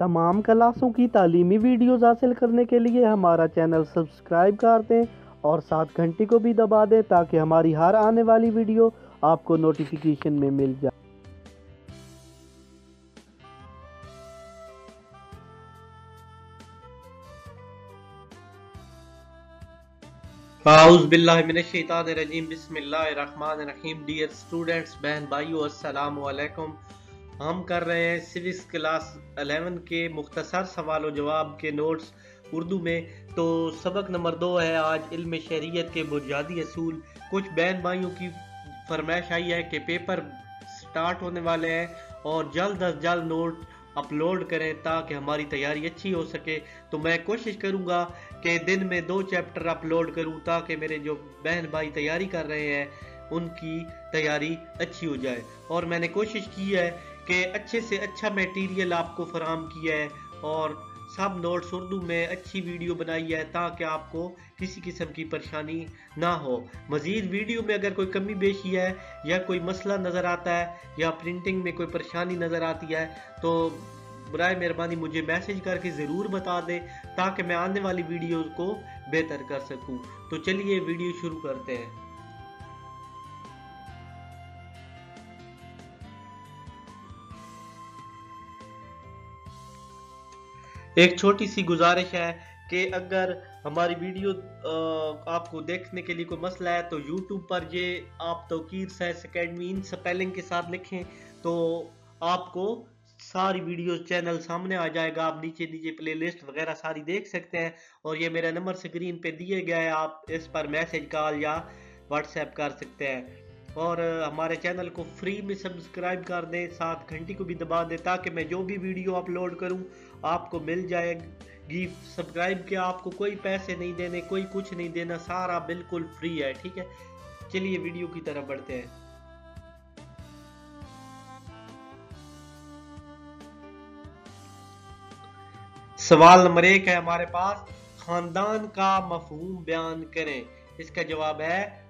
तमाम क्लासों की तालीमी वीडियोज़ हासिल करने के लिए हमारा चैनल सब्सक्राइब कर दें और साथ घंटी को भी दबा दें ताकि हमारी हर आने वाली वीडियो आपको नोटिफिकेशन में मिल जाए। आउज़ बिल्लाहि मिनश्शैतानिर्रजीम बिस्मिल्लाहिर्रहमानिर्रहीम। डियर स्टूडेंट्स, बहन भाइयों, अस्सलाम वालेकुम। हम कर रहे हैं सिविक्स क्लास 11 के मुख्तसर सवाल और जवाब के नोट्स उर्दू में। तो सबक नंबर 2 है आज इल्म शरीयत के बुनियादी असूल। कुछ बहन भाइयों की फरमाइश आई है कि पेपर स्टार्ट होने वाले हैं और जल्द अज जल्द नोट अपलोड करें ताकि हमारी तैयारी अच्छी हो सके। तो मैं कोशिश करूंगा कि दिन में 2 चैप्टर अपलोड करूं ताकि मेरे जो बहन भाई तैयारी कर रहे हैं उनकी तैयारी अच्छी हो जाए। और मैंने कोशिश की है कि अच्छे से अच्छा मटेरियल आपको फराहम किया है और सब नोट्स उर्दू में अच्छी वीडियो बनाई है ताकि आपको किसी किस्म की परेशानी ना हो। मज़ीद वीडियो में अगर कोई कमी बेशी है या कोई मसला नज़र आता है या प्रिंटिंग में कोई परेशानी नज़र आती है तो बराए मेहरबानी मुझे मैसेज करके ज़रूर बता दें ताकि मैं आने वाली वीडियो को बेहतर कर सकूं। तो चलिए वीडियो शुरू करते हैं। एक छोटी सी गुजारिश है कि अगर हमारी वीडियो आपको देखने के लिए कोई मसला है तो YouTube पर ये आप Tauqeer science academy in spelling के साथ लिखें तो आपको सारी वीडियो चैनल सामने आ जाएगा। आप नीचे नीचे प्ले लिस्ट वगैरह सारी देख सकते हैं और ये मेरा नंबर स्क्रीन पे दिए गया है, आप इस पर मैसेज कॉल या व्हाट्सएप कर सकते हैं। और हमारे चैनल को फ्री में सब्सक्राइब कर दें, साथ घंटी को भी दबा दें ताकि मैं जो भी वीडियो अपलोड करूं आपको मिल जाएगी। सब्सक्राइब के आपको कोई पैसे नहीं देने, कोई कुछ नहीं देना, सारा बिल्कुल फ्री है। ठीक है, चलिए वीडियो की तरफ बढ़ते हैं। सवाल नंबर 1 है हमारे पास, खानदान का मफहूम बयान करें। इसका जवाब है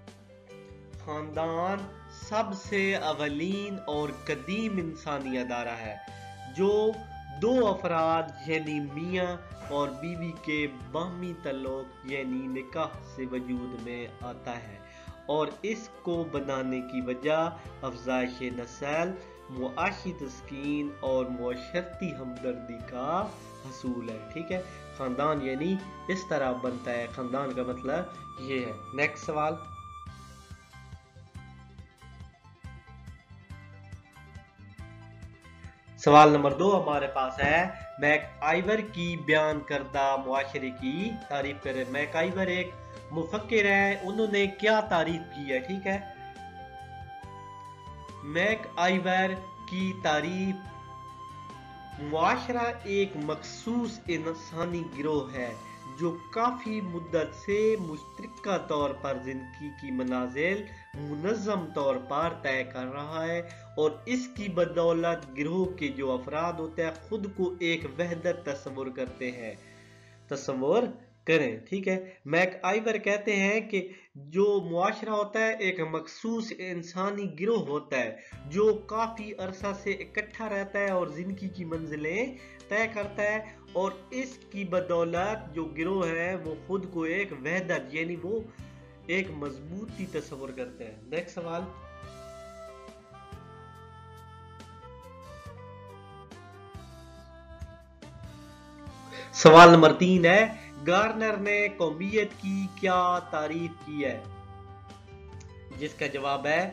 खानदान सबसे अवलीन और कदीम इंसानी अदारा है जो 2 अफराद यानी मियाँ और बीवी के बाहमी तल्लुक यानी निकाह से वजूद में आता है और इसको बनाने की वजह अफजाइश नस्ल, मुआशी तस्कीन और मुआशरती हमदर्दी का हसूल है। ठीक है, खानदान यानी इस तरह बनता है, खानदान का मतलब ये है। नेक्स्ट सवाल, सवाल नंबर 2 हमारे पास है, मैकआइवर की बयान करदा मुआशरे की तारीफ करें। मैकआइवर एक मुफक्किर है, उन्होंने क्या तारीफ की है। ठीक है, मैकआइवर की तारीफ, मुआशरा एक मखसूस इंसानी गिरोह है जो काफी मुद्दत से मुश्तरका तौर पर जिंदगी की मनाजिल मुनज़्ज़म तौर पर तय कर रहा है और इसकी बदौलत गिरोह के जो अफराद होते हैं खुद को एक वहदत तस्वुर करते हैं, तस्वुर करें। ठीक है, मैकआइवर कहते हैं कि जो मुआशरा होता है एक मखसूस इंसानी गिरोह होता है जो काफी अरसा से इकट्ठा रहता है और जिंदगी की मंजिलें तय करता है और इसकी बदौलत जो गिरोह है वो खुद को एक वहदत यानी वो एक मजबूती तस्वुर करते हैं। नेक्स्ट सवाल, सवाल नंबर 3 है, गार्नर ने कौमियत की क्या तारीफ की है। जिसका जवाब है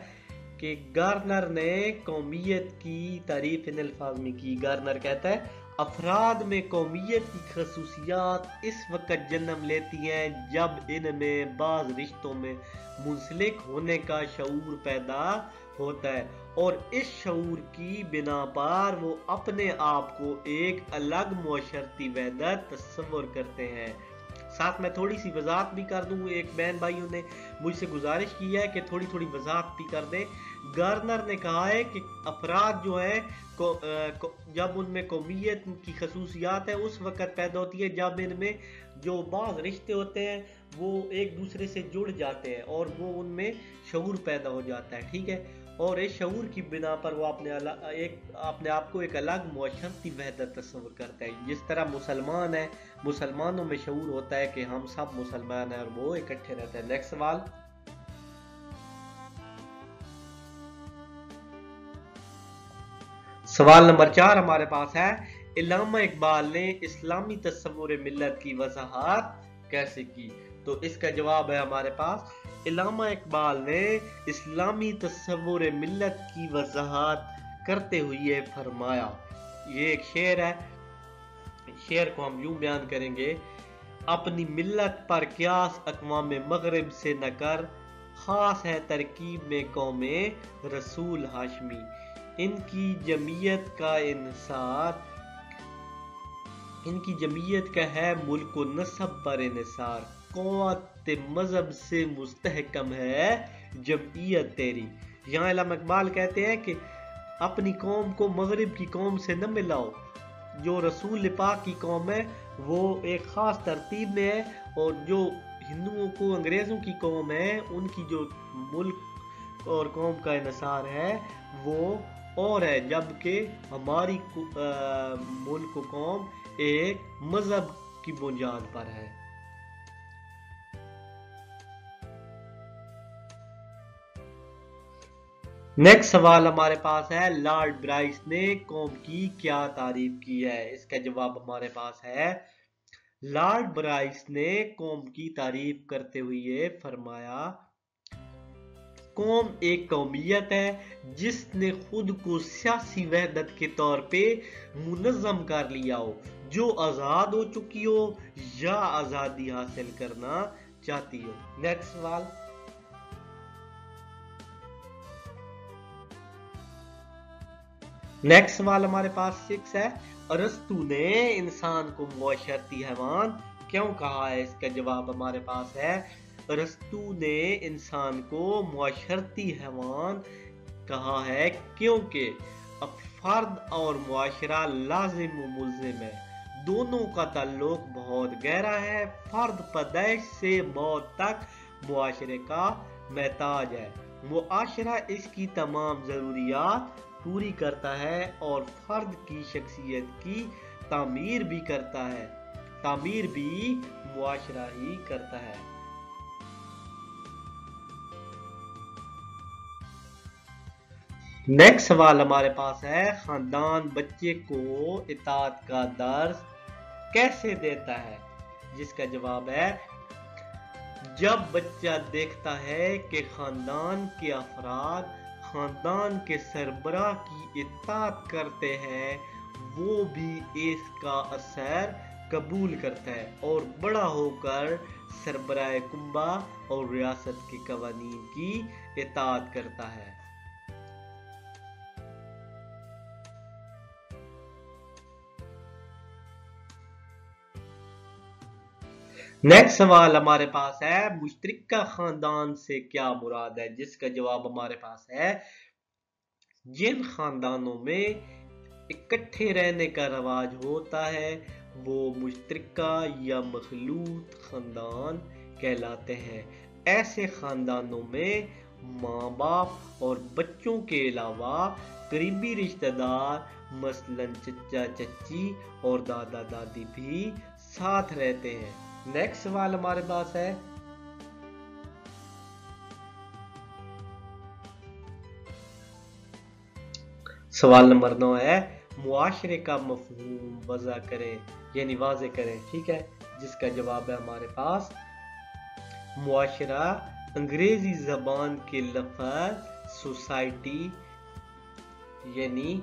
कि गार्नर ने कौमियत की तारीफ इन अल्फाज में की। गार्नर कहता है अफराद में कौमियत की खसूसियात इस वक्त जन्म लेती हैं जब इनमें बाज रिश्तों में मुंसलिक होने का शऊर पैदा होता है और इस शऊर की बिना पर वो अपने आप को एक अलग मुआशरती वहदत तस्वुर करते हैं। साथ में थोड़ी सी वजाहत भी कर दूं, एक बहन भाइयों ने मुझसे गुजारिश की है कि थोड़ी थोड़ी वजाहत भी कर दें। गार्नर ने कहा है कि अफराद जो है जब उनमें कौमियत की खसूसियात है उस वक्त पैदा होती है जब इनमें जो बाज़ रिश्ते होते हैं वो एक दूसरे से जुड़ जाते हैं और वो उनमें शऊर पैदा हो जाता है। ठीक है, اور اس شعور کی بنا پر وہ اپنے آپ کو ایک الگ معاشرتی وحدت تصور کرتا ہے. جس طرح مسلمان ہے، مسلمانوں میں شعور ہوتا ہے کہ ہم سب مسلمان ہیں اور وہ اکٹھے رہتے ہیں. نیکسٹ سوال. سوال نمبر 4 ہمارے پاس ہے، علامہ اقبال نے اسلامی تصور ملت کی وضاحت کیسے کی؟ تو اس کا جواب ہے ہمارے پاس، علامہ اقبال نے اسلامی تصور ملت کی وضاحت کرتے ہوئے فرمایا. یہ ایک شعر ہے، شعر کو ہم یوں بیان کریں گے: اپنی ملت پر قیاس اقوام مغرب سے نہ کر، خاص ہے ترکیب میں قوم رسول ہاشمی. ان کی جمعیت کا ہے ملک و نسب پر انحصار، قوت مذہب سے مستحکم ہے جمعیت تیری. یہاں علامہ اقبال کہتے ہیں کہ اپنی قوم کو مغرب کی قوم سے نہ ملاؤ. جو رسول پاک کی قوم ہے وہ ایک خاص ترتیب میں ہے، اور جو ہندوؤں کو انگریزوں کی قوم ہے ان کی جو ملک اور قوم کا انحصار ہے وہ اور ہے، جبکہ ہماری ملک و قوم ایک مذہب کی بنیاد پر ہے. نیکسٹ سوال ہمارے پاس ہے، لارڈ برائس نے قوم کی کیا تعریف کی ہے؟ اس کا جواب ہمارے پاس ہے، لارڈ برائس نے قوم کی تعریف کرتے ہوئے فرمایا، قوم ایک قومیت ہے جس نے خود کو سیاسی وحدت کے طور پہ منظم کر لیا ہو، جو آزاد ہو چکی ہو یا آزادی حاصل کرنا چاہتی ہو. نیکسٹ سوال. نیکسٹ سوال ہمارے پاس 6 ہے، ارسطو نے انسان کو معاشرتی حیوان کیوں کہا ہے؟ اس کا جواب ہمارے پاس ہے، ارسطو نے انسان کو معاشرتی حیوان کہا ہے کیونکہ فرد اور معاشرہ لازم و ملزم ہے. دونوں کا تعلق بہت گہرا ہے. فرد پیدائش سے موت تک معاشرے کا محتاج ہے. معاشرہ اس کی تمام ضروریات پوری کرتا ہے اور فرد کی شخصیت کی تعمیر بھی کرتا ہے. تعمیر بھی معاشرہ ہی کرتا ہے. نیکسٹ سوال ہمارے پاس ہے، خاندان بچے کو اطاعت کا درس کیسے دیتا ہے؟ جس کا جواب ہے، جب بچہ دیکھتا ہے کہ خاندان کے افراد خاندان کے سربراہ کی اطاعت کرتے ہیں، وہ بھی اس کا اثر قبول کرتا ہے اور بڑا ہو کر سربراہ کنبہ اور ریاست کے قوانین کی اطاعت کرتا ہے. نیکسٹ سوال ہمارے پاس ہے، مشترکہ خاندان سے کیا مراد ہے؟ جس کا جواب ہمارے پاس ہے، جن خاندانوں میں اکٹھے رہنے کا رواج ہوتا ہے وہ مشترکہ یا مخلوط خاندان کہلاتے ہیں. ایسے خاندانوں میں ماں باپ اور بچوں کے علاوہ قریبی رشتہ دار مثلاً چچا چچی اور دادا دادی بھی ساتھ رہتے ہیں. نیکسٹ سوال ہمارے پاس ہے، سوال نمبر 9 ہے، معاشرے کا مفہوم وضع کریں یعنی واضح کریں. ٹھیک ہے، جس کا جواب ہے ہمارے پاس، معاشرہ انگریزی زبان کے لفظ سوسائٹی یعنی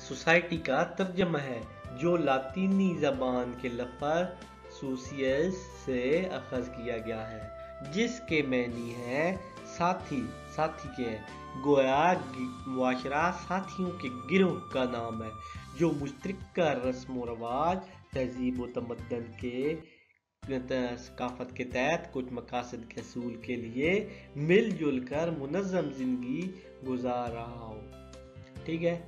سوسائٹی کا ترجمہ ہے جو لاطینی زبان کے لفظ سوسیس سے اخذ کیا گیا ہے، جس کے معنی ہے ساتھی. ساتھی کے ہیں، گویا معاشرہ ساتھیوں کے گروہ کا نام ہے جو مشترکہ رسم و رواج، تہذیب و تمدن کے ثقافت کے تحت کچھ مقاصد کے حصول کے لیے مل جل کر منظم زندگی گزار رہا ہو. ٹھیک ہے.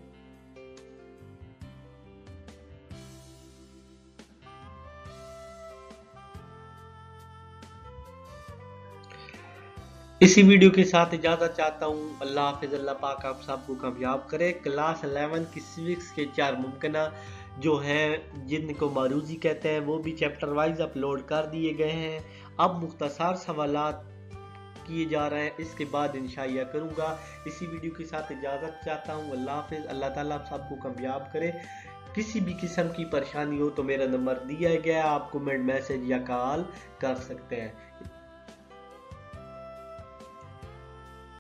اسی ویڈیو کے ساتھ اجازت چاہتا ہوں. اللہ حافظ. اللہ پاک آپ سب کو کامیاب کرے. کلاس 11 کی سوکس کے 4 ممکنہ جو ہیں جن کو معروضی کہتے ہیں وہ بھی چیپٹر وائز اپلوڈ کر دیے گئے ہیں. اب مختصر سوالات کیے جا رہے ہیں، اس کے بعد انشاءاللہ کروں گا. اسی ویڈیو کے ساتھ اجازت چاہتا ہوں. اللہ حافظ. اللہ تعالیٰ آپ سب کو کامیاب کرے. کسی بھی قسم کی پریشانی ہو تو میرا نمبر دیا گیا، آپ کمنٹ میسج یا کال کر سکتے ہیں.